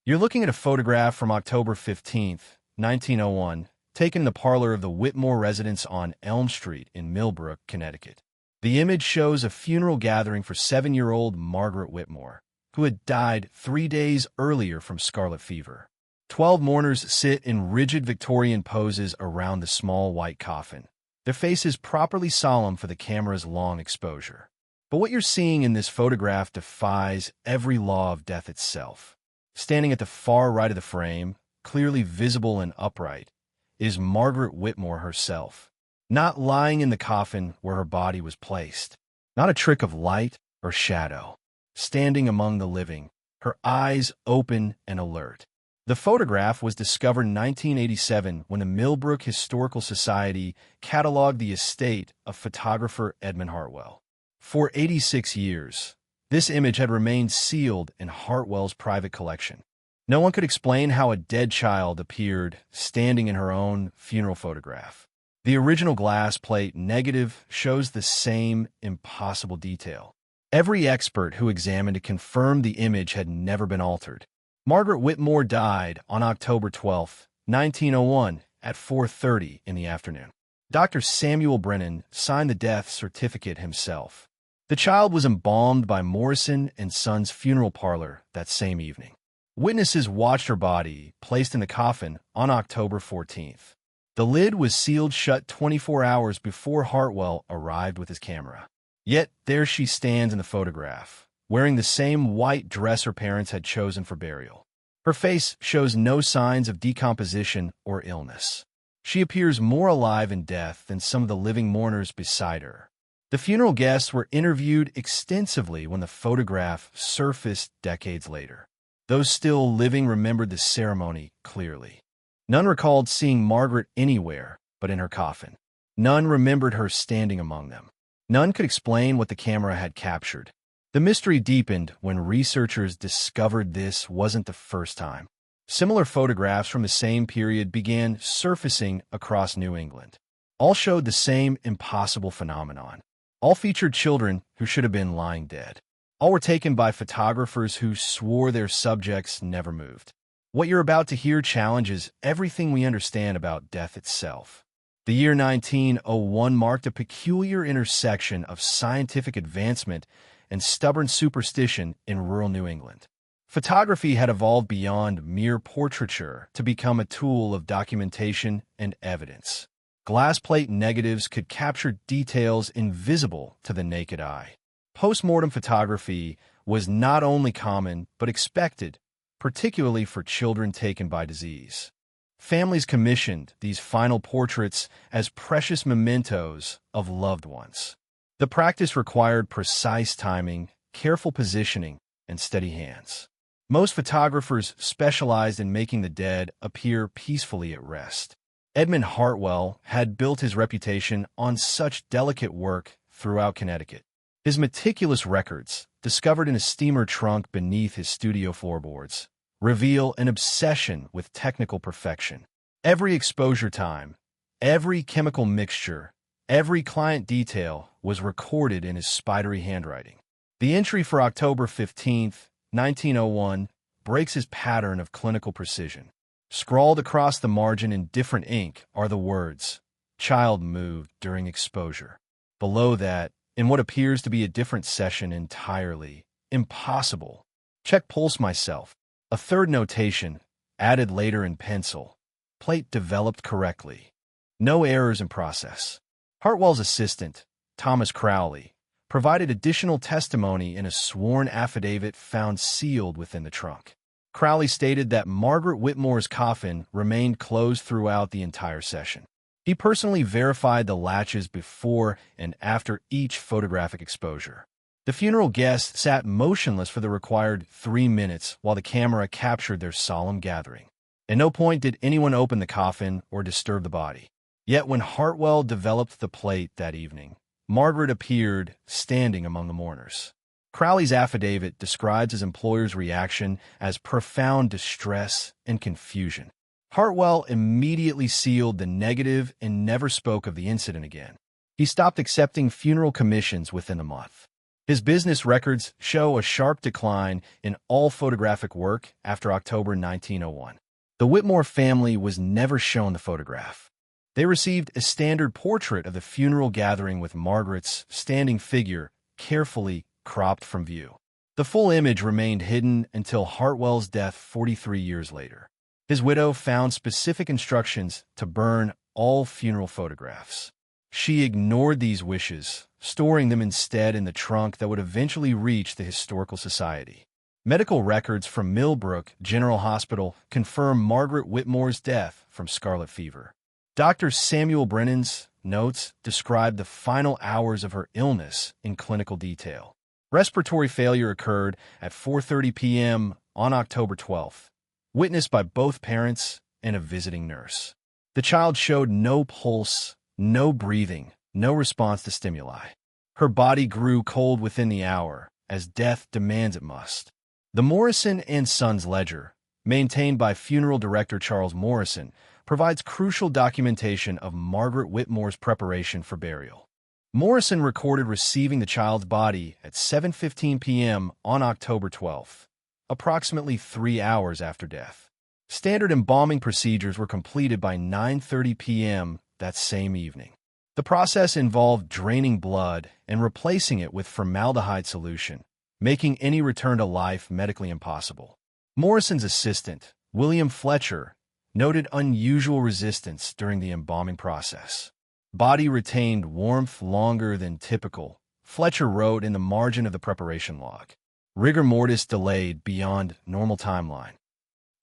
You're looking at a photograph from October 15th, 1901, taken in the parlor of the Whitmore residence on Elm Street in Millbrook, Connecticut. The image shows a funeral gathering for 7-year-old Margaret Whitmore, who had died 3 days earlier from scarlet fever. 12 mourners sit in rigid Victorian poses around the small white coffin, their faces properly solemn for the camera's long exposure. But what you're seeing in this photograph defies every law of death itself. Standing at the far right of the frame, clearly visible and upright, is Margaret Whitmore herself, not lying in the coffin where her body was placed, not a trick of light or shadow, standing among the living, her eyes open and alert. The photograph was discovered in 1987 when the Millbrook Historical Society cataloged the estate of photographer Edmund Hartwell. For 86 years, this image had remained sealed in Hartwell's private collection. No one could explain how a dead child appeared standing in her own funeral photograph. The original glass plate negative shows the same impossible detail. Every expert who examined it confirmed the image had never been altered. Margaret Whitmore died on October 12, 1901, at 4:30 in the afternoon. Dr. Samuel Brennan signed the death certificate himself. The child was embalmed by Morrison and Sons Funeral Parlor that same evening. Witnesses watched her body placed in the coffin on October 14th. The lid was sealed shut 24 hours before Hartwell arrived with his camera. Yet there she stands in the photograph, wearing the same white dress her parents had chosen for burial. Her face shows no signs of decomposition or illness. She appears more alive in death than some of the living mourners beside her. The funeral guests were interviewed extensively when the photograph surfaced decades later. Those still living remembered the ceremony clearly. None recalled seeing Margaret anywhere but in her coffin. None remembered her standing among them. None could explain what the camera had captured. The mystery deepened when researchers discovered this wasn't the first time. Similar photographs from the same period began surfacing across New England. All showed the same impossible phenomenon. All featured children who should have been lying dead. All were taken by photographers who swore their subjects never moved. What you're about to hear challenges everything we understand about death itself. The year 1901 marked a peculiar intersection of scientific advancement and stubborn superstition in rural New England. Photography had evolved beyond mere portraiture to become a tool of documentation and evidence. Glass plate negatives could capture details invisible to the naked eye. Postmortem photography was not only common but expected, particularly for children taken by disease. Families commissioned these final portraits as precious mementos of loved ones. The practice required precise timing, careful positioning, and steady hands. Most photographers specialized in making the dead appear peacefully at rest. Edmund Hartwell had built his reputation on such delicate work throughout Connecticut. His meticulous records, discovered in a steamer trunk beneath his studio floorboards, reveal an obsession with technical perfection. Every exposure time, every chemical mixture, every client detail was recorded in his spidery handwriting. The entry for October 15th, 1901, breaks his pattern of clinical precision. Scrawled across the margin in different ink are the words, "Child moved during exposure." Below that, in what appears to be a different session entirely, "Impossible. Check pulse myself." A third notation, added later in pencil, "Plate developed correctly. No errors in process." Hartwell's assistant, Thomas Crowley, provided additional testimony in a sworn affidavit found sealed within the trunk. Crowley stated that Margaret Whitmore's coffin remained closed throughout the entire session. He personally verified the latches before and after each photographic exposure. The funeral guests sat motionless for the required 3 minutes while the camera captured their solemn gathering. At no point did anyone open the coffin or disturb the body. Yet when Hartwell developed the plate that evening, Margaret appeared standing among the mourners. Crowley's affidavit describes his employer's reaction as profound distress and confusion. Hartwell immediately sealed the negative and never spoke of the incident again. He stopped accepting funeral commissions within a month. His business records show a sharp decline in all photographic work after October 1901. The Whitmore family was never shown the photograph. They received a standard portrait of the funeral gathering with Margaret's standing figure carefully cropped from view. The full image remained hidden until Hartwell's death 43 years later. His widow found specific instructions to burn all funeral photographs. She ignored these wishes, storing them instead in the trunk that would eventually reach the Historical Society. Medical records from Millbrook General Hospital confirm Margaret Whitmore's death from scarlet fever. Dr. Samuel Brennan's notes describe the final hours of her illness in clinical detail. Respiratory failure occurred at 4:30 p.m. on October 12th, witnessed by both parents and a visiting nurse. The child showed no pulse, no breathing, no response to stimuli. Her body grew cold within the hour, as death demands it must. The Morrison and Sons ledger, maintained by funeral director Charles Morrison, provides crucial documentation of Margaret Whitmore's preparation for burial. Morrison recorded receiving the child's body at 7:15 p.m. on October 12th, approximately 3 hours after death. Standard embalming procedures were completed by 9:30 p.m. that same evening. The process involved draining blood and replacing it with formaldehyde solution, making any return to life medically impossible. Morrison's assistant, William Fletcher, noted unusual resistance during the embalming process. Body retained warmth longer than typical, Fletcher wrote in the margin of the preparation log. Rigor mortis delayed beyond normal timeline.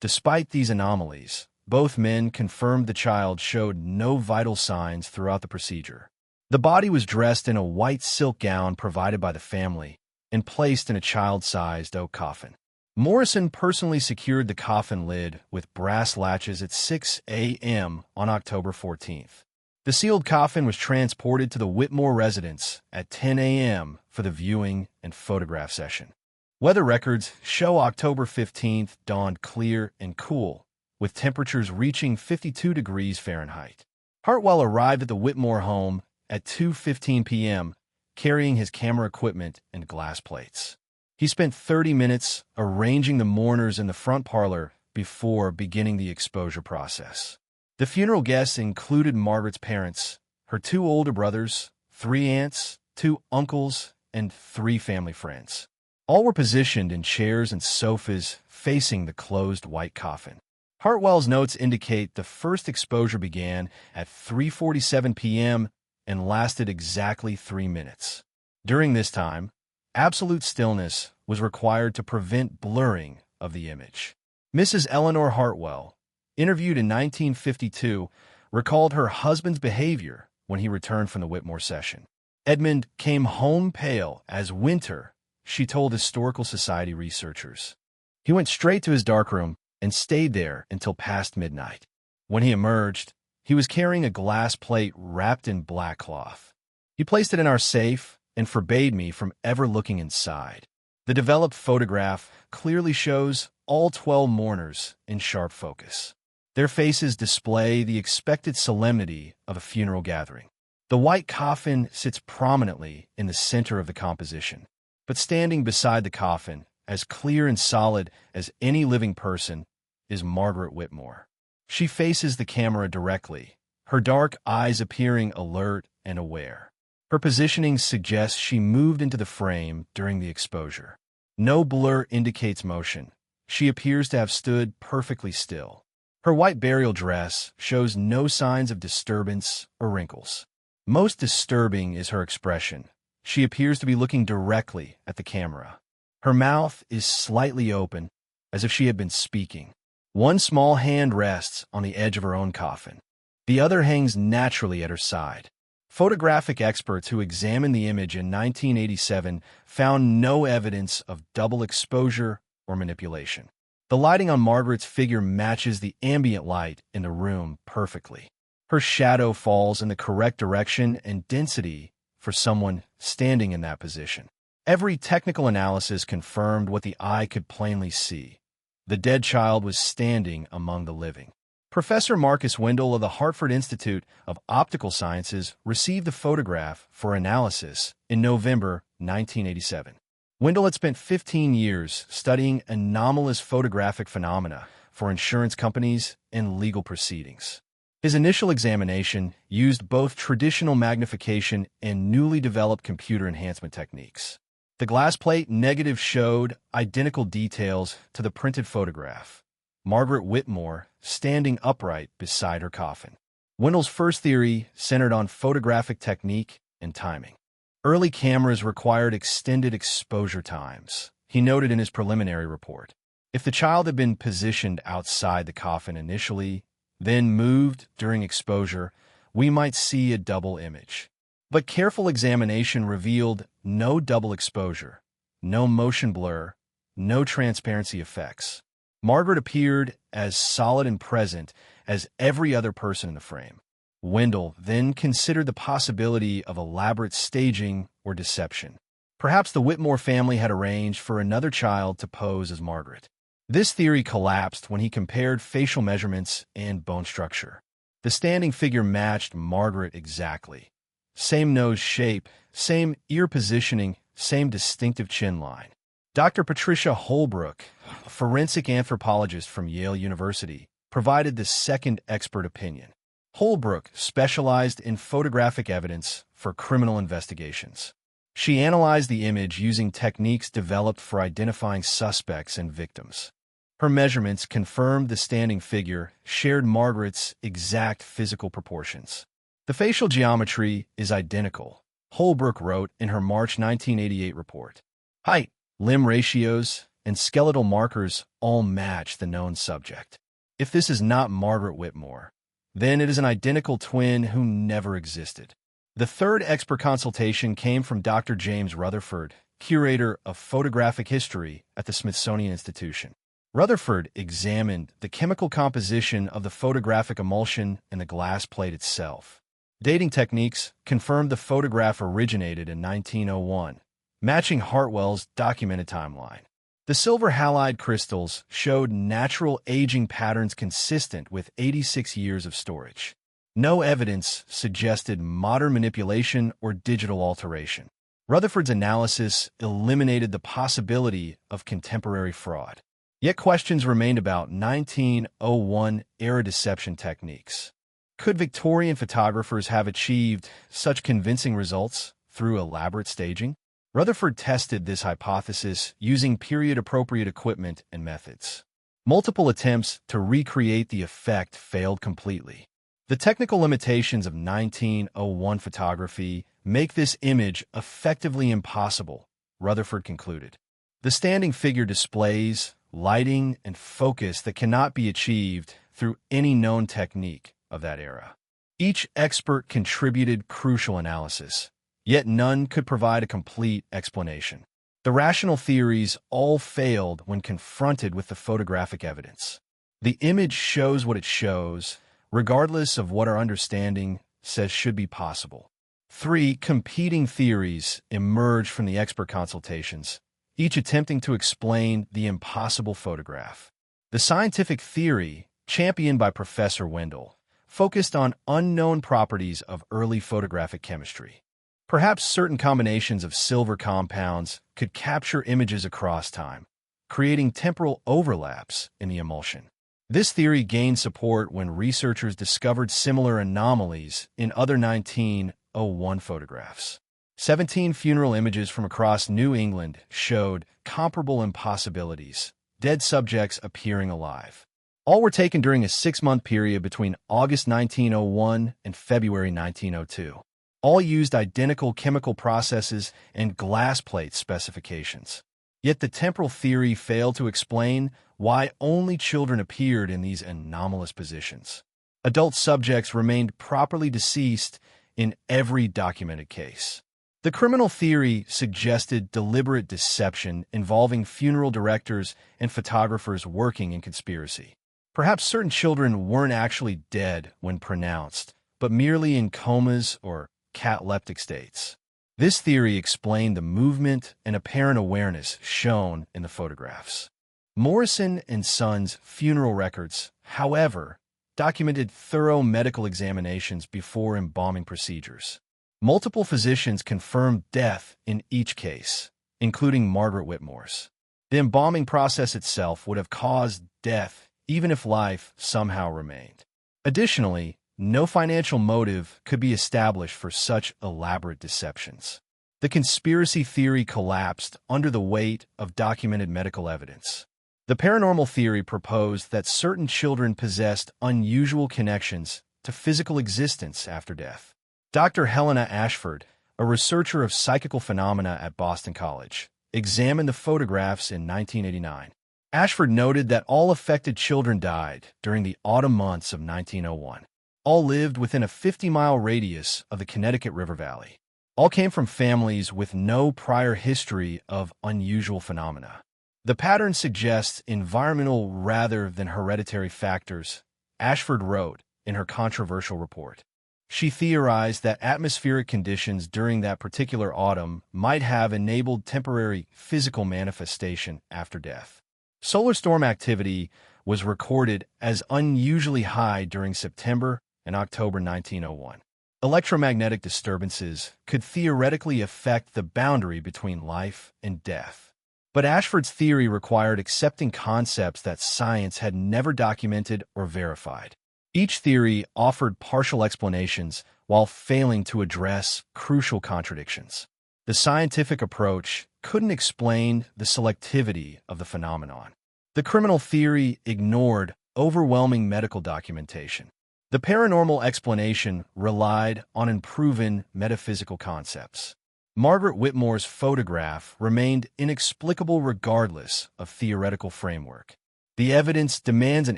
Despite these anomalies, both men confirmed the child showed no vital signs throughout the procedure. The body was dressed in a white silk gown provided by the family and placed in a child-sized oak coffin. Morrison personally secured the coffin lid with brass latches at 6 a.m. on October 14th. The sealed coffin was transported to the Whitmore residence at 10 a.m. for the viewing and photograph session. Weather records show October 15th dawned clear and cool, with temperatures reaching 52 degrees Fahrenheit. Hartwell arrived at the Whitmore home at 2:15 p.m., carrying his camera equipment and glass plates. He spent 30 minutes arranging the mourners in the front parlor before beginning the exposure process. The funeral guests included Margaret's parents, her 2 older brothers, 3 aunts, 2 uncles, and 3 family friends. All were positioned in chairs and sofas facing the closed white coffin. Hartwell's notes indicate the first exposure began at 3:47 p.m. and lasted exactly 3 minutes. During this time, absolute stillness was required to prevent blurring of the image. Mrs. Eleanor Hartwell, interviewed in 1952, recalled her husband's behavior when he returned from the Whitmore session. Edmund came home pale as winter, she told Historical Society researchers. He went straight to his darkroom and stayed there until past midnight. When he emerged, he was carrying a glass plate wrapped in black cloth. He placed it in our safe and forbade me from ever looking inside. The developed photograph clearly shows all 12 mourners in sharp focus. Their faces display the expected solemnity of a funeral gathering. The white coffin sits prominently in the center of the composition, but standing beside the coffin, as clear and solid as any living person, is Margaret Whitmore. She faces the camera directly, her dark eyes appearing alert and aware. Her positioning suggests she moved into the frame during the exposure. No blur indicates motion. She appears to have stood perfectly still. Her white burial dress shows no signs of disturbance or wrinkles. Most disturbing is her expression. She appears to be looking directly at the camera. Her mouth is slightly open, as if she had been speaking. One small hand rests on the edge of her own coffin. The other hangs naturally at her side. Photographic experts who examined the image in 1987 found no evidence of double exposure or manipulation. The lighting on Margaret's figure matches the ambient light in the room perfectly. Her shadow falls in the correct direction and density for someone standing in that position. Every technical analysis confirmed what the eye could plainly see. The dead child was standing among the living. Professor Marcus Wendell of the Hartford Institute of Optical Sciences received the photograph for analysis in November 1987. Wendell had spent 15 years studying anomalous photographic phenomena for insurance companies and legal proceedings. His initial examination used both traditional magnification and newly developed computer enhancement techniques. The glass plate negative showed identical details to the printed photograph, Margaret Whitmore standing upright beside her coffin. Wendell's first theory centered on photographic technique and timing. Early cameras required extended exposure times, he noted in his preliminary report. If the child had been positioned outside the coffin initially, then moved during exposure, we might see a double image. But careful examination revealed no double exposure, no motion blur, no transparency effects. Margaret appeared as solid and present as every other person in the frame. Wendell then considered the possibility of elaborate staging or deception. Perhaps the Whitmore family had arranged for another child to pose as Margaret. This theory collapsed when he compared facial measurements and bone structure. The standing figure matched Margaret exactly. Same nose shape, same ear positioning, same distinctive chin line. Dr. Patricia Holbrook, a forensic anthropologist from Yale University, provided the second expert opinion. Holbrook specialized in photographic evidence for criminal investigations. She analyzed the image using techniques developed for identifying suspects and victims. Her measurements confirmed the standing figure shared Margaret's exact physical proportions. The facial geometry is identical, Holbrook wrote in her March 1988 report. Height, limb ratios, and skeletal markers all match the known subject. If this is not Margaret Whitmore, then it is an identical twin who never existed. The third expert consultation came from Dr. James Rutherford, curator of photographic history at the Smithsonian Institution. Rutherford examined the chemical composition of the photographic emulsion and the glass plate itself. Dating techniques confirmed the photograph originated in 1901, matching Hartwell's documented timeline. The silver halide crystals showed natural aging patterns consistent with 86 years of storage. No evidence suggested modern manipulation or digital alteration. Rutherford's analysis eliminated the possibility of contemporary fraud. Yet questions remained about 1901-era deception techniques. Could Victorian photographers have achieved such convincing results through elaborate staging? Rutherford tested this hypothesis using period-appropriate equipment and methods. Multiple attempts to recreate the effect failed completely. The technical limitations of 1901 photography make this image effectively impossible, Rutherford concluded. The standing figure displays lighting and focus that cannot be achieved through any known technique of that era. Each expert contributed crucial analysis, yet none could provide a complete explanation. The rational theories all failed when confronted with the photographic evidence. The image shows what it shows, regardless of what our understanding says should be possible. 3 competing theories emerged from the expert consultations, each attempting to explain the impossible photograph. The scientific theory, championed by Professor Wendell, focused on unknown properties of early photographic chemistry. Perhaps certain combinations of silver compounds could capture images across time, creating temporal overlaps in the emulsion. This theory gained support when researchers discovered similar anomalies in other 1901 photographs. 17 funeral images from across New England showed comparable impossibilities, dead subjects appearing alive. All were taken during a 6-month period between August 1901 and February 1902. All used identical chemical processes and glass plate specifications. Yet the temporal theory failed to explain why only children appeared in these anomalous positions. Adult subjects remained properly deceased in every documented case. The criminal theory suggested deliberate deception involving funeral directors and photographers working in conspiracy. Perhaps certain children weren't actually dead when pronounced, but merely in comas or cataleptic states. This theory explained the movement and apparent awareness shown in the photographs. Morrison and Sons' funeral records, however, documented thorough medical examinations before embalming procedures. Multiple physicians confirmed death in each case, including Margaret Whitmore's. The embalming process itself would have caused death even if life somehow remained. Additionally, no financial motive could be established for such elaborate deceptions. The conspiracy theory collapsed under the weight of documented medical evidence. The paranormal theory proposed that certain children possessed unusual connections to physical existence after death. Dr. Helena Ashford, a researcher of psychical phenomena at Boston College, examined the photographs in 1989. Ashford noted that all affected children died during the autumn months of 1901. All lived within a 50-mile radius of the Connecticut River Valley. All came from families with no prior history of unusual phenomena. The pattern suggests environmental rather than hereditary factors, Ashford wrote in her controversial report. She theorized that atmospheric conditions during that particular autumn might have enabled temporary physical manifestation after death. Solar storm activity was recorded as unusually high during September and October 1901. Electromagnetic disturbances could theoretically affect the boundary between life and death. But Ashford's theory required accepting concepts that science had never documented or verified. Each theory offered partial explanations while failing to address crucial contradictions. The scientific approach couldn't explain the selectivity of the phenomenon. The criminal theory ignored overwhelming medical documentation. The paranormal explanation relied on unproven metaphysical concepts. Margaret Whitmore's photograph remained inexplicable regardless of theoretical framework. The evidence demands an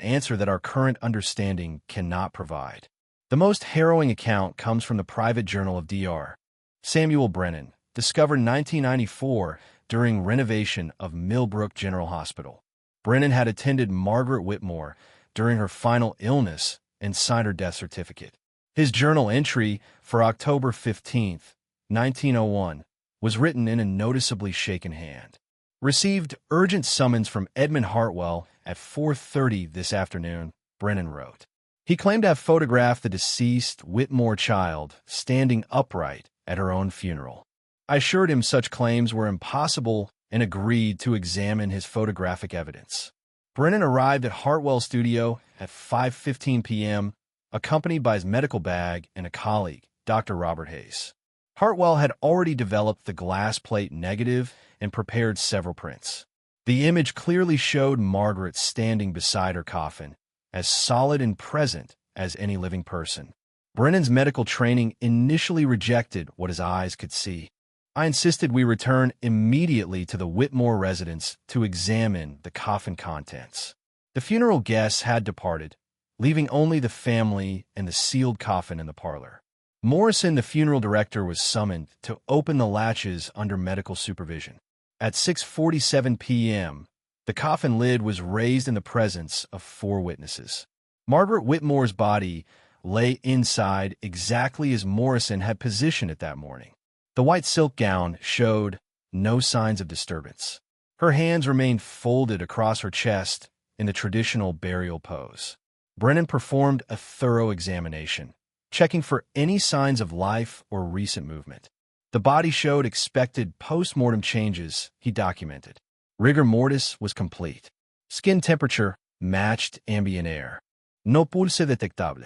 answer that our current understanding cannot provide. The most harrowing account comes from the private journal of Dr. Samuel Brennan, discovered in 1994 during renovation of Millbrook General Hospital. Brennan had attended Margaret Whitmore during her final illness and signed her death certificate. His journal entry for October 15, 1901, was written in a noticeably shaken hand. Received urgent summons from Edmund Hartwell at 4:30 this afternoon, Brennan wrote. He claimed to have photographed the deceased Whitmore child standing upright at her own funeral. I assured him such claims were impossible and agreed to examine his photographic evidence. Brennan arrived at Hartwell's studio at 5:15 p.m., accompanied by his medical bag and a colleague, Dr. Robert Hayes. Hartwell had already developed the glass plate negative and prepared several prints. The image clearly showed Margaret standing beside her coffin, as solid and present as any living person. Brennan's medical training initially rejected what his eyes could see. I insisted we return immediately to the Whitmore residence to examine the coffin contents. The funeral guests had departed, leaving only the family and the sealed coffin in the parlor. Morrison, the funeral director, was summoned to open the latches under medical supervision. At 6:47 p.m., the coffin lid was raised in the presence of 4 witnesses. Margaret Whitmore's body lay inside exactly as Morrison had positioned it that morning. The white silk gown showed no signs of disturbance. Her hands remained folded across her chest in the traditional burial pose. Brennan performed a thorough examination, checking for any signs of life or recent movement. The body showed expected post-mortem changes, he documented. Rigor mortis was complete. Skin temperature matched ambient air. No pulse detectable.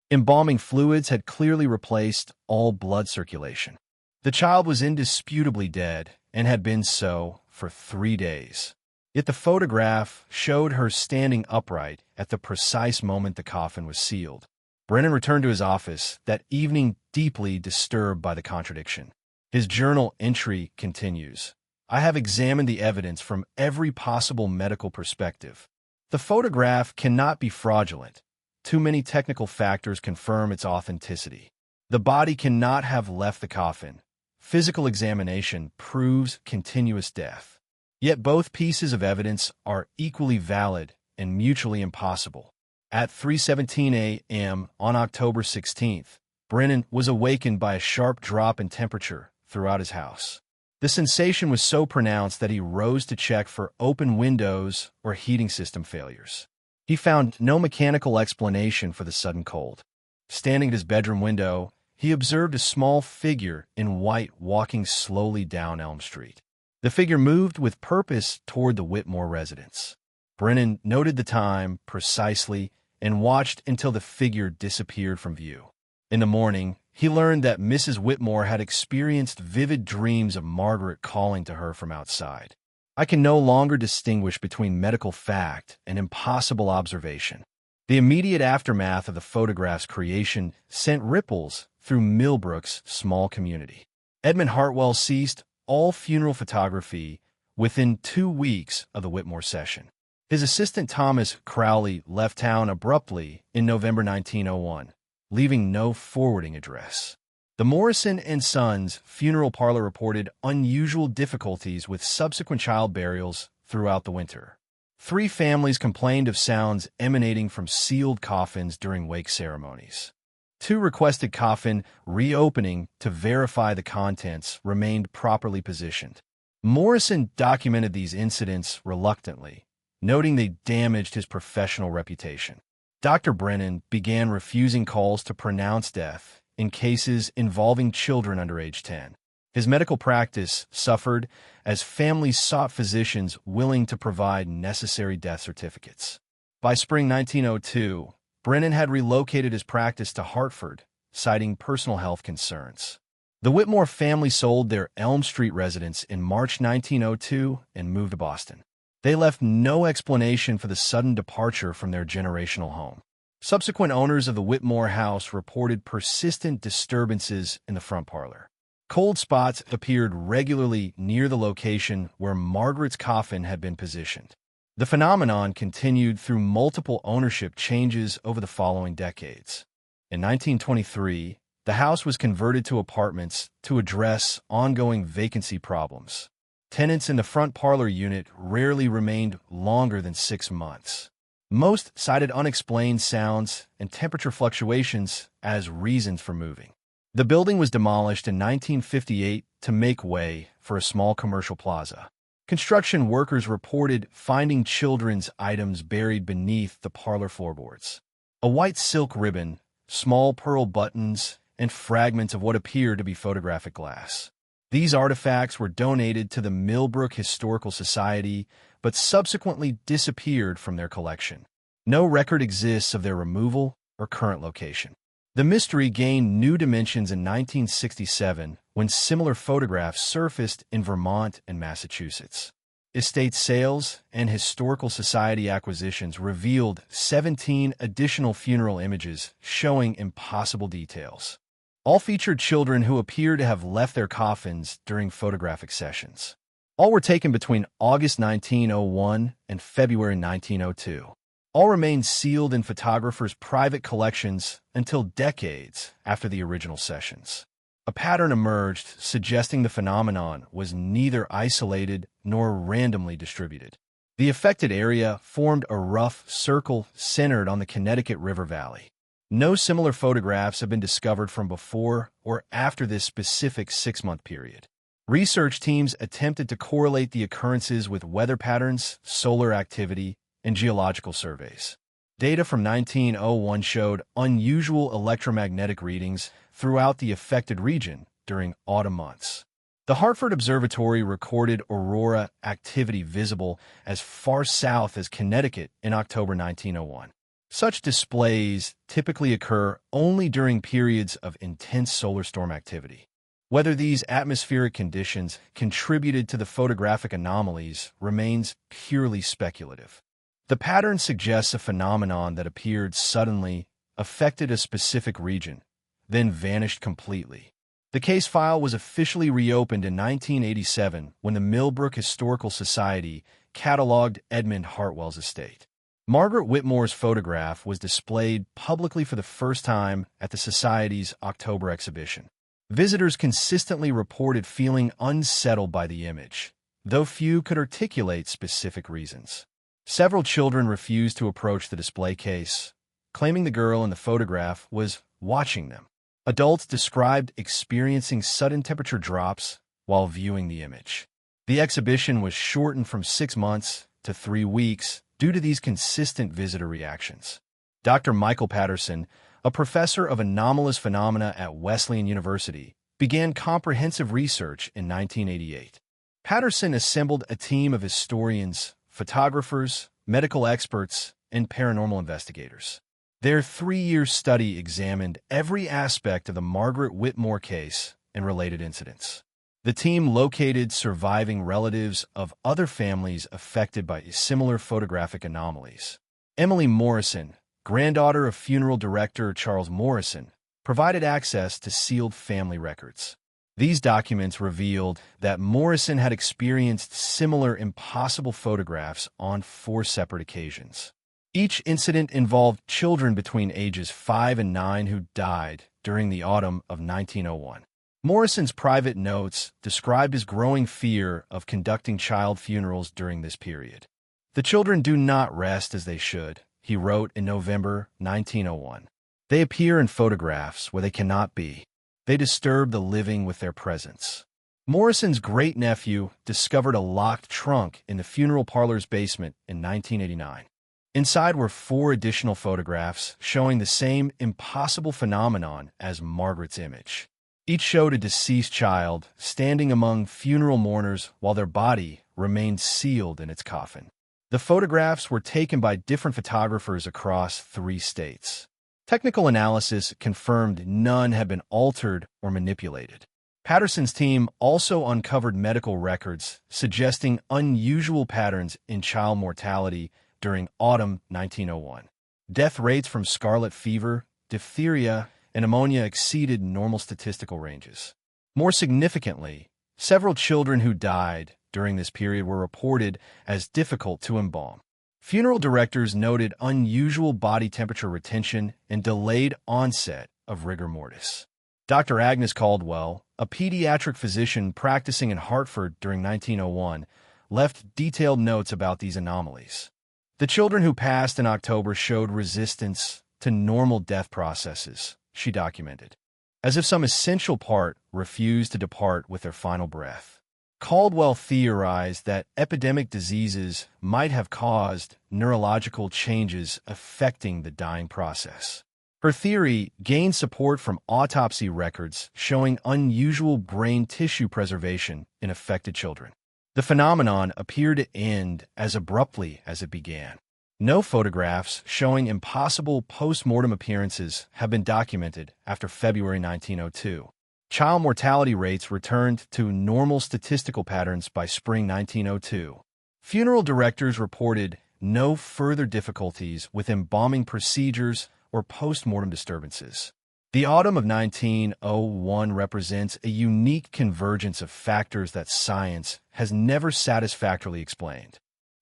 Embalming fluids had clearly replaced all blood circulation. The child was indisputably dead and had been so for 3 days. Yet the photograph showed her standing upright at the precise moment the coffin was sealed. Brennan returned to his office that evening deeply disturbed by the contradiction. His journal entry continues. I have examined the evidence from every possible medical perspective. The photograph cannot be fraudulent. Too many technical factors confirm its authenticity. The body cannot have left the coffin. Physical examination proves continuous death. Yet both pieces of evidence are equally valid and mutually impossible. At 3:17 a.m. on October 16th, Brennan was awakened by a sharp drop in temperature throughout his house. The sensation was so pronounced that he rose to check for open windows or heating system failures. He found no mechanical explanation for the sudden cold. Standing at his bedroom window, he observed a small figure in white walking slowly down Elm Street. The figure moved with purpose toward the Whitmore residence. Brennan noted the time precisely and watched until the figure disappeared from view. In the morning, he learned that Mrs. Whitmore had experienced vivid dreams of Margaret calling to her from outside. "I can no longer distinguish between medical fact and impossible observation." The immediate aftermath of the photograph's creation sent ripples through Millbrook's small community. Edmund Hartwell ceased all funeral photography within 2 weeks of the Whitmore session. His assistant Thomas Crowley left town abruptly in November 1901, leaving no forwarding address. The Morrison and Sons funeral parlor reported unusual difficulties with subsequent child burials throughout the winter. 3 families complained of sounds emanating from sealed coffins during wake ceremonies. 2 requested coffin reopening to verify the contents remained properly positioned. Morrison documented these incidents reluctantly, noting they damaged his professional reputation. Dr. Brennan began refusing calls to pronounce death in cases involving children under age 10. His medical practice suffered as families sought physicians willing to provide necessary death certificates. By spring 1902, Brennan had relocated his practice to Hartford, citing personal health concerns. The Whitmore family sold their Elm Street residence in March 1902 and moved to Boston. They left no explanation for the sudden departure from their generational home. Subsequent owners of the Whitmore house reported persistent disturbances in the front parlor. Cold spots appeared regularly near the location where Margaret's coffin had been positioned. The phenomenon continued through multiple ownership changes over the following decades. In 1923, the house was converted to apartments to address ongoing vacancy problems. Tenants in the front parlor unit rarely remained longer than 6 months. Most cited unexplained sounds and temperature fluctuations as reasons for moving. The building was demolished in 1958 to make way for a small commercial plaza. Construction workers reported finding children's items buried beneath the parlor floorboards. A white silk ribbon, small pearl buttons, and fragments of what appeared to be photographic glass. These artifacts were donated to the Millbrook Historical Society, but subsequently disappeared from their collection. No record exists of their removal or current location. The mystery gained new dimensions in 1967 when similar photographs surfaced in Vermont and Massachusetts. Estate sales and historical society acquisitions revealed 17 additional funeral images showing impossible details. All featured children who appear to have left their coffins during photographic sessions. All were taken between August 1901 and February 1902. All remained sealed in photographers' private collections until decades after the original sessions. A pattern emerged suggesting the phenomenon was neither isolated nor randomly distributed. The affected area formed a rough circle centered on the Connecticut River Valley. No similar photographs have been discovered from before or after this specific 6-month period. Research teams attempted to correlate the occurrences with weather patterns, solar activity, and geological surveys. Data from 1901 showed unusual electromagnetic readings throughout the affected region during autumn months. The Hartford Observatory recorded aurora activity visible as far south as Connecticut in October 1901. Such displays typically occur only during periods of intense solar storm activity. Whether these atmospheric conditions contributed to the photographic anomalies remains purely speculative. The pattern suggests a phenomenon that appeared suddenly, affected a specific region, then vanished completely. The case file was officially reopened in 1987 when the Millbrook Historical Society cataloged Edmund Hartwell's estate. Margaret Whitmore's photograph was displayed publicly for the first time at the Society's October exhibition. Visitors consistently reported feeling unsettled by the image, though few could articulate specific reasons. Several children refused to approach the display case, claiming the girl in the photograph was watching them. Adults described experiencing sudden temperature drops while viewing the image. The exhibition was shortened from 6 months to 3 weeks due to these consistent visitor reactions. Dr. Michael Patterson, a professor of anomalous phenomena at Wesleyan University, began comprehensive research in 1988. Patterson assembled a team of historians, photographers, medical experts, and paranormal investigators. Their 3-year study examined every aspect of the Margaret Whitmore case and related incidents. The team located surviving relatives of other families affected by similar photographic anomalies. Emily Morrison, granddaughter of funeral director Charles Morrison, provided access to sealed family records. These documents revealed that Morrison had experienced similar impossible photographs on 4 separate occasions. Each incident involved children between ages 5 and 9 who died during the autumn of 1901. Morrison's private notes described his growing fear of conducting child funerals during this period. "The children do not rest as they should," he wrote in November 1901. "They appear in photographs where they cannot be. They disturb the living with their presence." Morrison's great-nephew discovered a locked trunk in the funeral parlor's basement in 1989. Inside were 4 additional photographs showing the same impossible phenomenon as Margaret's image. Each showed a deceased child standing among funeral mourners while their body remained sealed in its coffin. The photographs were taken by different photographers across 3 states. Technical analysis confirmed none had been altered or manipulated. Patterson's team also uncovered medical records suggesting unusual patterns in child mortality during autumn 1901. Death rates from scarlet fever, diphtheria, and pneumonia exceeded normal statistical ranges. More significantly, several children who died during this period were reported as difficult to embalm. Funeral directors noted unusual body temperature retention and delayed onset of rigor mortis. Dr. Agnes Caldwell, a pediatric physician practicing in Hartford during 1901, left detailed notes about these anomalies. "The children who passed in October showed resistance to normal death processes," she documented, "as if some essential part refused to depart with their final breath." Caldwell theorized that epidemic diseases might have caused neurological changes affecting the dying process. Her theory gained support from autopsy records showing unusual brain tissue preservation in affected children. The phenomenon appeared to end as abruptly as it began. No photographs showing impossible post-mortem appearances have been documented after February 1902. Child mortality rates returned to normal statistical patterns by spring 1902. Funeral directors reported no further difficulties with embalming procedures or post-mortem disturbances. The autumn of 1901 represents a unique convergence of factors that science has never satisfactorily explained.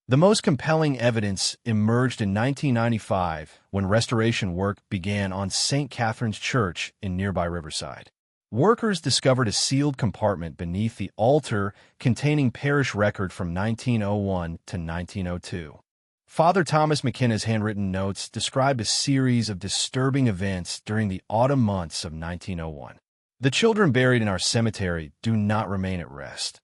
The most compelling evidence emerged in 1995 when restoration work began on St. Catherine's Church in nearby Riverside. Workers discovered a sealed compartment beneath the altar containing parish record from 1901 to 1902. Father Thomas McKenna's handwritten notes described a series of disturbing events during the autumn months of 1901. "The children buried in our cemetery do not remain at rest,"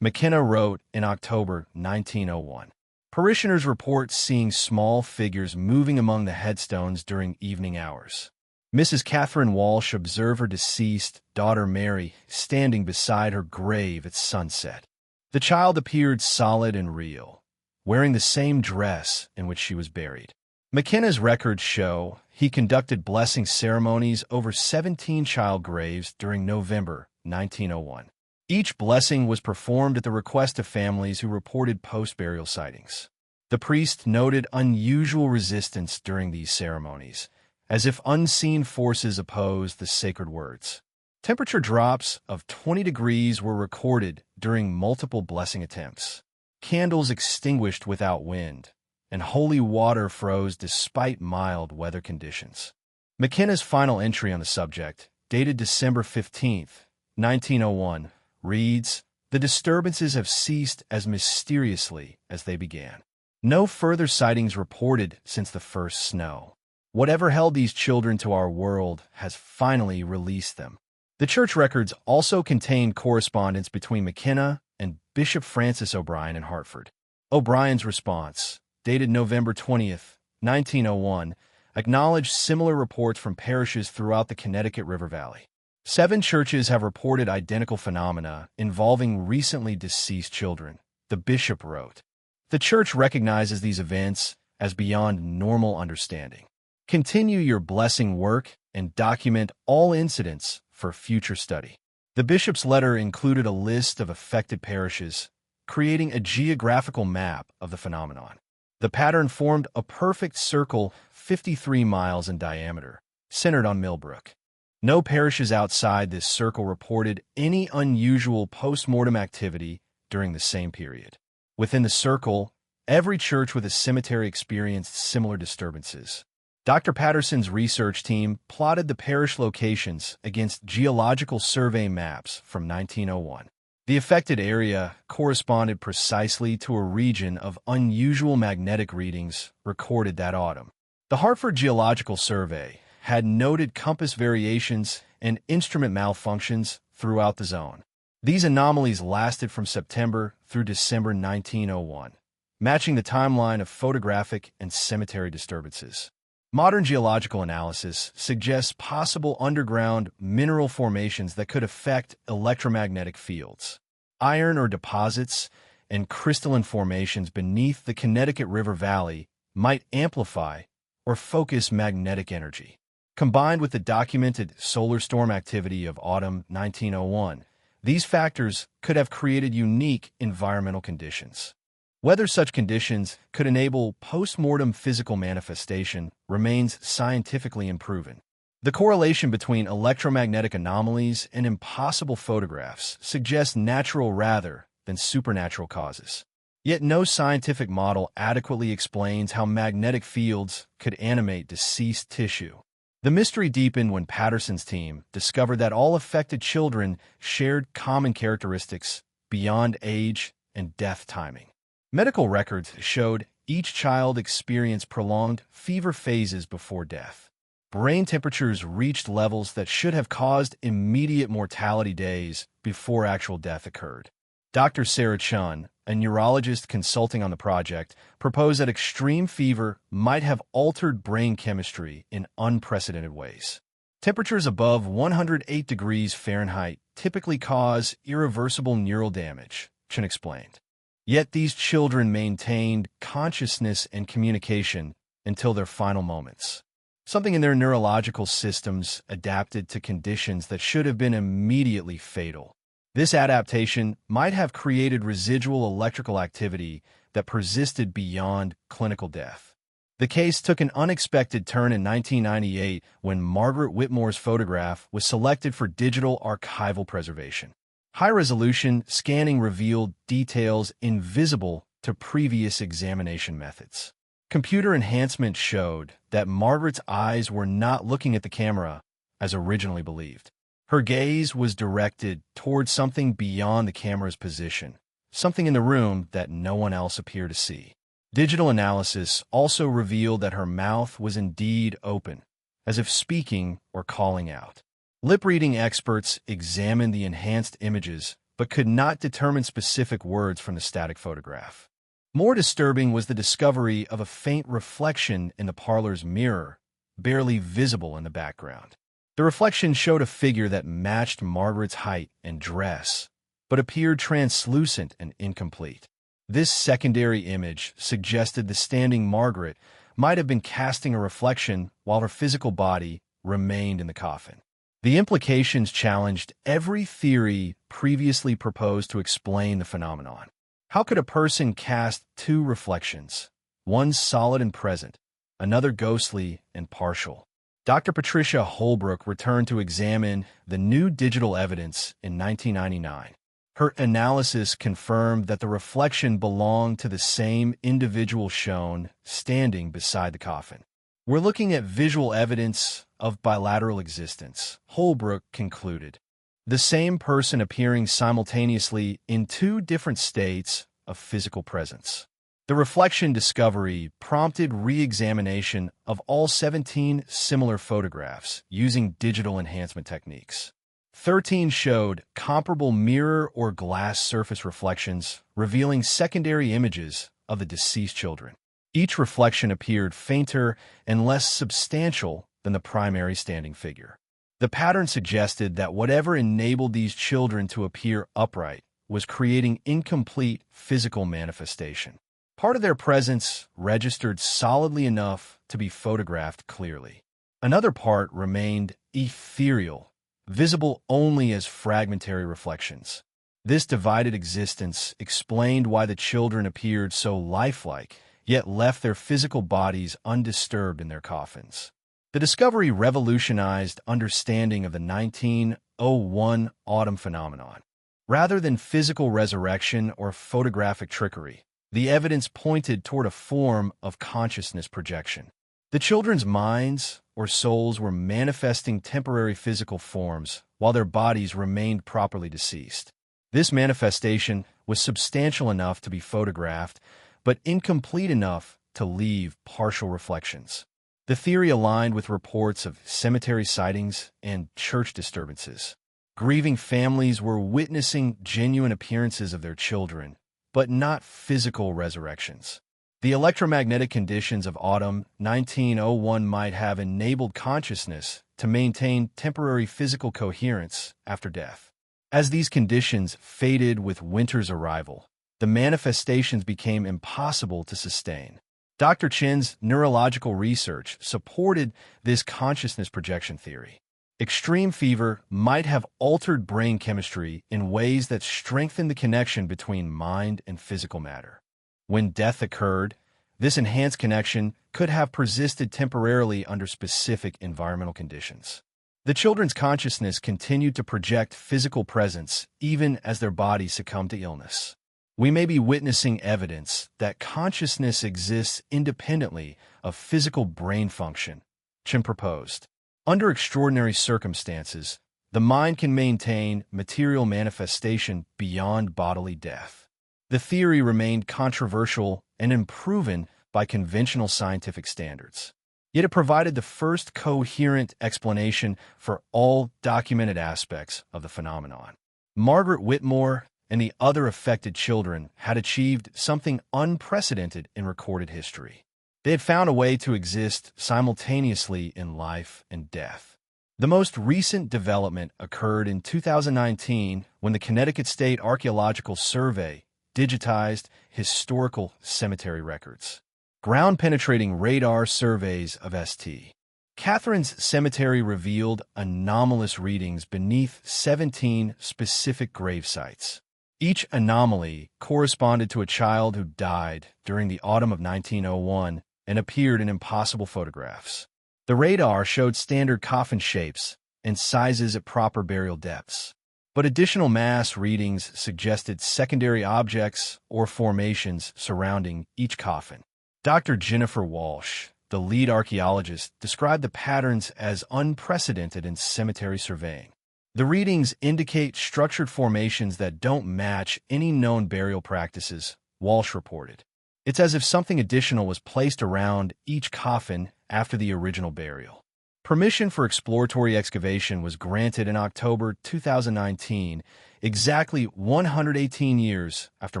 McKenna wrote in October 1901. Parishioners report seeing small figures moving among the headstones during evening hours. Mrs. Catherine Walsh observed her deceased daughter Mary standing beside her grave at sunset. The child appeared solid and real, wearing the same dress in which she was buried. McKenna's records show he conducted blessing ceremonies over 17 child graves during November 1901. Each blessing was performed at the request of families who reported post-burial sightings. The priest noted unusual resistance during these ceremonies, as if unseen forces opposed the sacred words. Temperature drops of 20 degrees were recorded during multiple blessing attempts. Candles extinguished without wind, and holy water froze despite mild weather conditions. McKenna's final entry on the subject, dated December 15, 1901, reads, "The disturbances have ceased as mysteriously as they began. No further sightings reported since the first snow. Whatever held these children to our world has finally released them." The church records also contained correspondence between McKenna and Bishop Francis O'Brien in Hartford. O'Brien's response, dated November 20, 1901, acknowledged similar reports from parishes throughout the Connecticut River Valley. 7 churches have reported identical phenomena involving recently deceased children, the bishop wrote. The church recognizes these events as beyond normal understanding. Continue your blessing work and document all incidents for future study. The bishop's letter included a list of affected parishes, creating a geographical map of the phenomenon. The pattern formed a perfect circle 53 miles in diameter, centered on Millbrook. No parishes outside this circle reported any unusual post-mortem activity during the same period. Within the circle, every church with a cemetery experienced similar disturbances. Dr. Patterson's research team plotted the parish locations against geological survey maps from 1901. The affected area corresponded precisely to a region of unusual magnetic readings recorded that autumn. The Hartford Geological Survey had noted compass variations and instrument malfunctions throughout the zone. These anomalies lasted from September through December 1901, matching the timeline of photographic and cemetery disturbances. Modern geological analysis suggests possible underground mineral formations that could affect electromagnetic fields. Iron ore deposits and crystalline formations beneath the Connecticut River Valley might amplify or focus magnetic energy. Combined with the documented solar storm activity of autumn 1901, these factors could have created unique environmental conditions. Whether such conditions could enable post-mortem physical manifestation remains scientifically unproven. The correlation between electromagnetic anomalies and impossible photographs suggests natural rather than supernatural causes. Yet no scientific model adequately explains how magnetic fields could animate deceased tissue. The mystery deepened when Patterson's team discovered that all affected children shared common characteristics beyond age and death timing. Medical records showed each child experienced prolonged fever phases before death. Brain temperatures reached levels that should have caused immediate mortality days before actual death occurred. Dr. Sarah Chun, a neurologist consulting on the project, proposed that extreme fever might have altered brain chemistry in unprecedented ways. Temperatures above 108 degrees Fahrenheit typically cause irreversible neural damage, Chun explained. Yet these children maintained consciousness and communication until their final moments. Something in their neurological systems adapted to conditions that should have been immediately fatal. This adaptation might have created residual electrical activity that persisted beyond clinical death. The case took an unexpected turn in 1998 when Margaret Whitmore's photograph was selected for digital archival preservation. High-resolution scanning revealed details invisible to previous examination methods. Computer enhancement showed that Margaret's eyes were not looking at the camera as originally believed. Her gaze was directed towards something beyond the camera's position, something in the room that no one else appeared to see. Digital analysis also revealed that her mouth was indeed open, as if speaking or calling out. Lip-reading experts examined the enhanced images but could not determine specific words from the static photograph. More disturbing was the discovery of a faint reflection in the parlor's mirror, barely visible in the background. The reflection showed a figure that matched Margaret's height and dress, but appeared translucent and incomplete. This secondary image suggested the standing Margaret might have been casting a reflection while her physical body remained in the coffin. The implications challenged every theory previously proposed to explain the phenomenon. How could a person cast two reflections, one solid and present, another ghostly and partial? Dr. Patricia Holbrook returned to examine the new digital evidence in 1999. Her analysis confirmed that the reflection belonged to the same individual shown standing beside the coffin. We're looking at visual evidence of bilateral existence, Holbrook concluded. The same person appearing simultaneously in two different states of physical presence. The reflection discovery prompted re-examination of all 17 similar photographs using digital enhancement techniques. 13 showed comparable mirror or glass surface reflections, revealing secondary images of the deceased children. Each reflection appeared fainter and less substantial than the primary standing figure. The pattern suggested that whatever enabled these children to appear upright was creating incomplete physical manifestation. Part of their presence registered solidly enough to be photographed clearly. Another part remained ethereal, visible only as fragmentary reflections. This divided existence explained why the children appeared so lifelike, yet left their physical bodies undisturbed in their coffins. The discovery revolutionized understanding of the 1901 autumn phenomenon. Rather than physical resurrection or photographic trickery, the evidence pointed toward a form of consciousness projection. The children's minds or souls were manifesting temporary physical forms while their bodies remained properly deceased. This manifestation was substantial enough to be photographed, but incomplete enough to leave partial reflections. The theory aligned with reports of cemetery sightings and church disturbances. Grieving families were witnessing genuine appearances of their children, but not physical resurrections. The electromagnetic conditions of autumn 1901 might have enabled consciousness to maintain temporary physical coherence after death. As these conditions faded with winter's arrival, the manifestations became impossible to sustain. Dr. Chin's neurological research supported this consciousness projection theory. Extreme fever might have altered brain chemistry in ways that strengthened the connection between mind and physical matter. When death occurred, this enhanced connection could have persisted temporarily under specific environmental conditions. The children's consciousness continued to project physical presence even as their bodies succumbed to illness. We may be witnessing evidence that consciousness exists independently of physical brain function, Chin proposed. Under extraordinary circumstances, the mind can maintain material manifestation beyond bodily death. The theory remained controversial and unproven by conventional scientific standards. Yet it provided the first coherent explanation for all documented aspects of the phenomenon. Margaret Whitmore and the other affected children had achieved something unprecedented in recorded history. They had found a way to exist simultaneously in life and death. The most recent development occurred in 2019 when the Connecticut State Archaeological Survey digitized historical cemetery records. Ground-penetrating radar surveys of St. Catherine's Cemetery revealed anomalous readings beneath 17 specific grave sites. Each anomaly corresponded to a child who died during the autumn of 1901 and appeared in impossible photographs. The radar showed standard coffin shapes and sizes at proper burial depths, but additional mass readings suggested secondary objects or formations surrounding each coffin. Dr. Jennifer Walsh, the lead archaeologist, described the patterns as unprecedented in cemetery surveying. The readings indicate structured formations that don't match any known burial practices, Walsh reported. It's as if something additional was placed around each coffin after the original burial. Permission for exploratory excavation was granted in October 2019, exactly 118 years after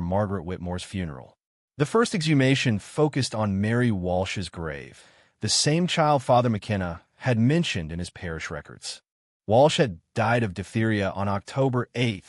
Margaret Whitmore's funeral. The first exhumation focused on Mary Walsh's grave, the same child Father McKenna had mentioned in his parish records. Walsh had died of diphtheria on October 8,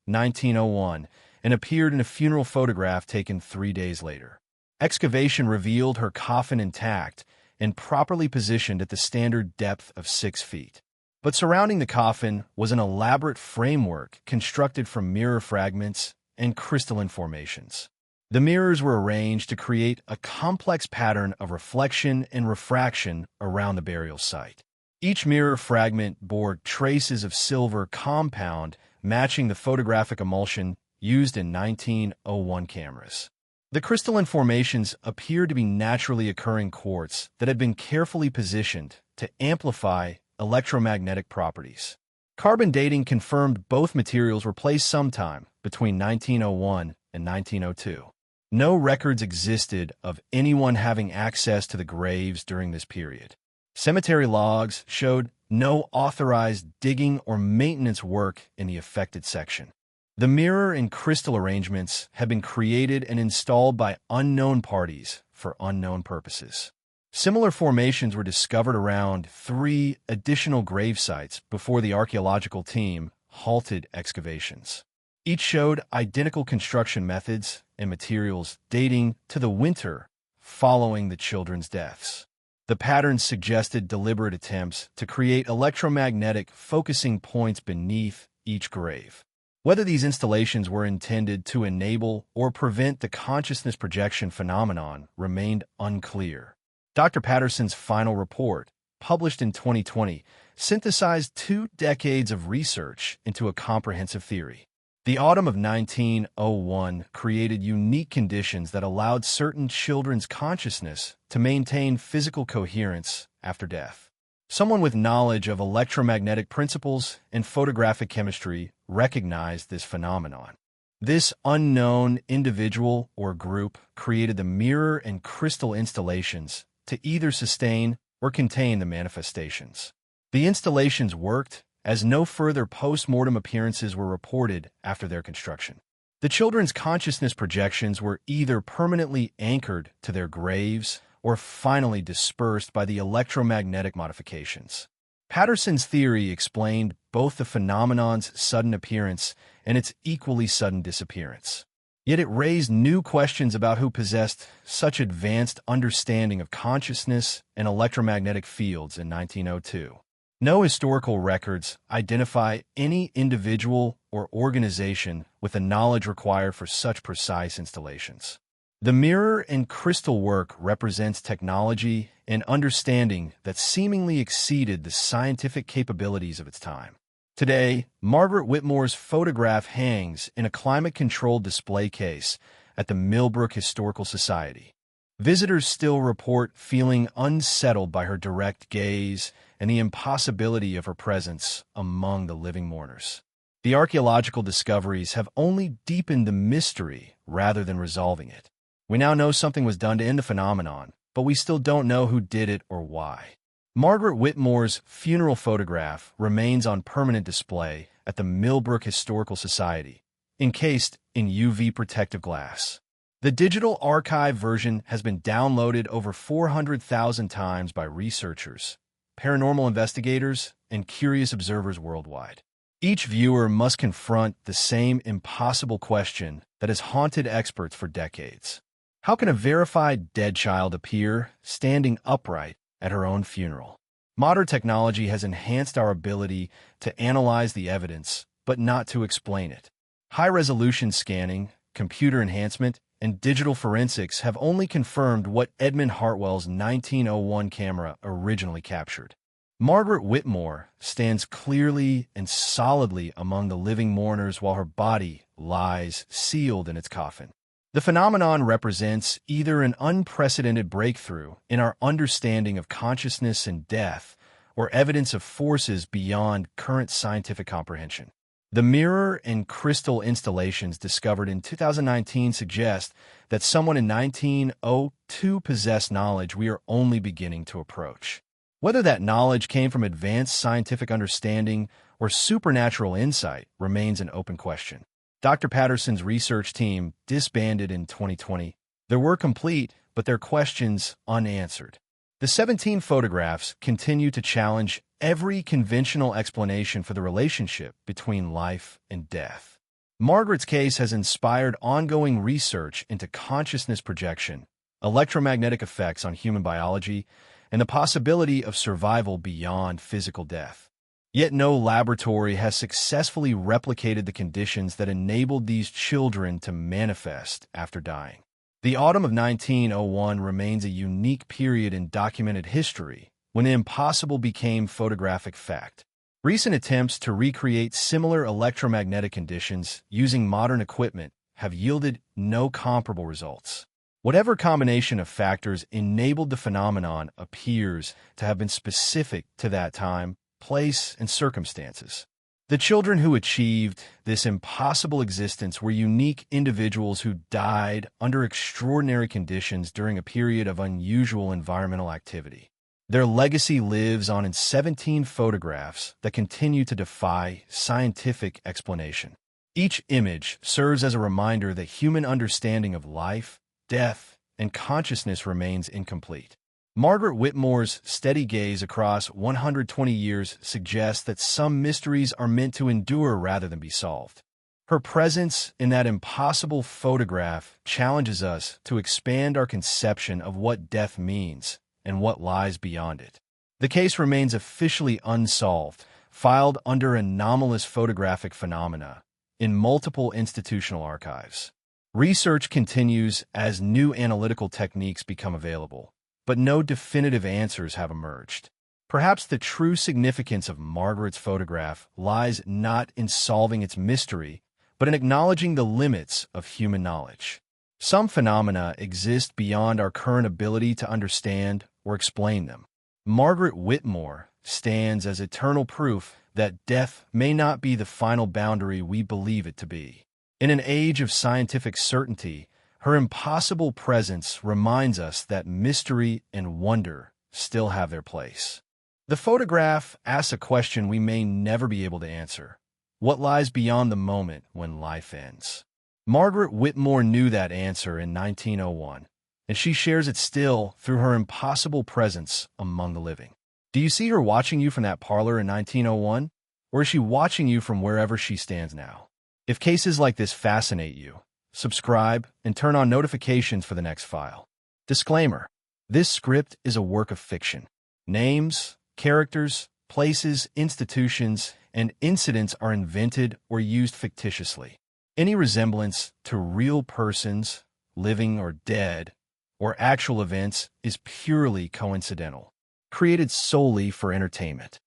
1901, and appeared in a funeral photograph taken 3 days later. Excavation revealed her coffin intact and properly positioned at the standard depth of 6 feet. But surrounding the coffin was an elaborate framework constructed from mirror fragments and crystalline formations. The mirrors were arranged to create a complex pattern of reflection and refraction around the burial site. Each mirror fragment bore traces of silver compound matching the photographic emulsion used in 1901 cameras. The crystalline formations appeared to be naturally occurring quartz that had been carefully positioned to amplify electromagnetic properties. Carbon dating confirmed both materials were placed sometime between 1901 and 1902. No records existed of anyone having access to the graves during this period. Cemetery logs showed no authorized digging or maintenance work in the affected section. The mirror and crystal arrangements had been created and installed by unknown parties for unknown purposes. Similar formations were discovered around 3 additional grave sites before the archaeological team halted excavations. Each showed identical construction methods and materials dating to the winter following the children's deaths. The patterns suggested deliberate attempts to create electromagnetic focusing points beneath each grave. Whether these installations were intended to enable or prevent the consciousness projection phenomenon remained unclear. Dr. Patterson's final report, published in 2020, synthesized 2 decades of research into a comprehensive theory. The autumn of 1901 created unique conditions that allowed certain children's consciousness to maintain physical coherence after death. Someone with knowledge of electromagnetic principles and photographic chemistry recognized this phenomenon. This unknown individual or group created the mirror and crystal installations to either sustain or contain the manifestations. The installations worked, as no further post-mortem appearances were reported after their construction. The children's consciousness projections were either permanently anchored to their graves or finally dispersed by the electromagnetic modifications. Patterson's theory explained both the phenomenon's sudden appearance and its equally sudden disappearance. Yet it raised new questions about who possessed such advanced understanding of consciousness and electromagnetic fields in 1902. No historical records identify any individual or organization with the knowledge required for such precise installations. The mirror and crystal work represents technology and understanding that seemingly exceeded the scientific capabilities of its time. Today, Margaret Whitmore's photograph hangs in a climate-controlled display case at the Millbrook Historical Society. Visitors still report feeling unsettled by her direct gaze and the impossibility of her presence among the living mourners. The archaeological discoveries have only deepened the mystery rather than resolving it. We now know something was done to end the phenomenon, but we still don't know who did it or why. Margaret Whitmore's funeral photograph remains on permanent display at the Millbrook Historical Society, encased in UV protective glass. The digital archive version has been downloaded over 400,000 times by researchers, paranormal investigators, and curious observers worldwide. Each viewer must confront the same impossible question that has haunted experts for decades. How can a verified dead child appear standing upright at her own funeral? Modern technology has enhanced our ability to analyze the evidence, but not to explain it. High-resolution scanning, computer enhancement, and digital forensics have only confirmed what Edmund Hartwell's 1901 camera originally captured. Margaret Whitmore stands clearly and solidly among the living mourners while her body lies sealed in its coffin. The phenomenon represents either an unprecedented breakthrough in our understanding of consciousness and death, or evidence of forces beyond current scientific comprehension. The mirror and crystal installations discovered in 2019 suggest that someone in 1902 possessed knowledge we are only beginning to approach. Whether that knowledge came from advanced scientific understanding or supernatural insight remains an open question. Dr. Patterson's research team disbanded in 2020. Their work complete, but their questions unanswered. The 17 photographs continue to challenge every conventional explanation for the relationship between life and death. Margaret's case has inspired ongoing research into consciousness projection, electromagnetic effects on human biology, and the possibility of survival beyond physical death. Yet no laboratory has successfully replicated the conditions that enabled these children to manifest after dying. The autumn of 1901 remains a unique period in documented history when the impossible became photographic fact. Recent attempts to recreate similar electromagnetic conditions using modern equipment have yielded no comparable results. Whatever combination of factors enabled the phenomenon appears to have been specific to that time, place, and circumstances. The children who achieved this impossible existence were unique individuals who died under extraordinary conditions during a period of unusual environmental activity. Their legacy lives on in 17 photographs that continue to defy scientific explanation. Each image serves as a reminder that human understanding of life, death, and consciousness remains incomplete. Margaret Whitmore's steady gaze across 120 years suggests that some mysteries are meant to endure rather than be solved. Her presence in that impossible photograph challenges us to expand our conception of what death means and what lies beyond it. The case remains officially unsolved, filed under anomalous photographic phenomena in multiple institutional archives. Research continues as new analytical techniques become available, but no definitive answers have emerged. Perhaps the true significance of Margaret's photograph lies not in solving its mystery, but in acknowledging the limits of human knowledge. Some phenomena exist beyond our current ability to understand or explain them. Margaret Whitmore stands as eternal proof that death may not be the final boundary we believe it to be. In an age of scientific certainty, her impossible presence reminds us that mystery and wonder still have their place. The photograph asks a question we may never be able to answer. What lies beyond the moment when life ends? Margaret Whitmore knew that answer in 1901, and she shares it still through her impossible presence among the living. Do you see her watching you from that parlor in 1901? Or is she watching you from wherever she stands now? If cases like this fascinate you, subscribe and turn on notifications for the next file. Disclaimer: this script is a work of fiction. Names, characters, places, institutions, and incidents are invented or used fictitiously. Any resemblance to real persons, living or dead, or actual events is purely coincidental, created solely for entertainment.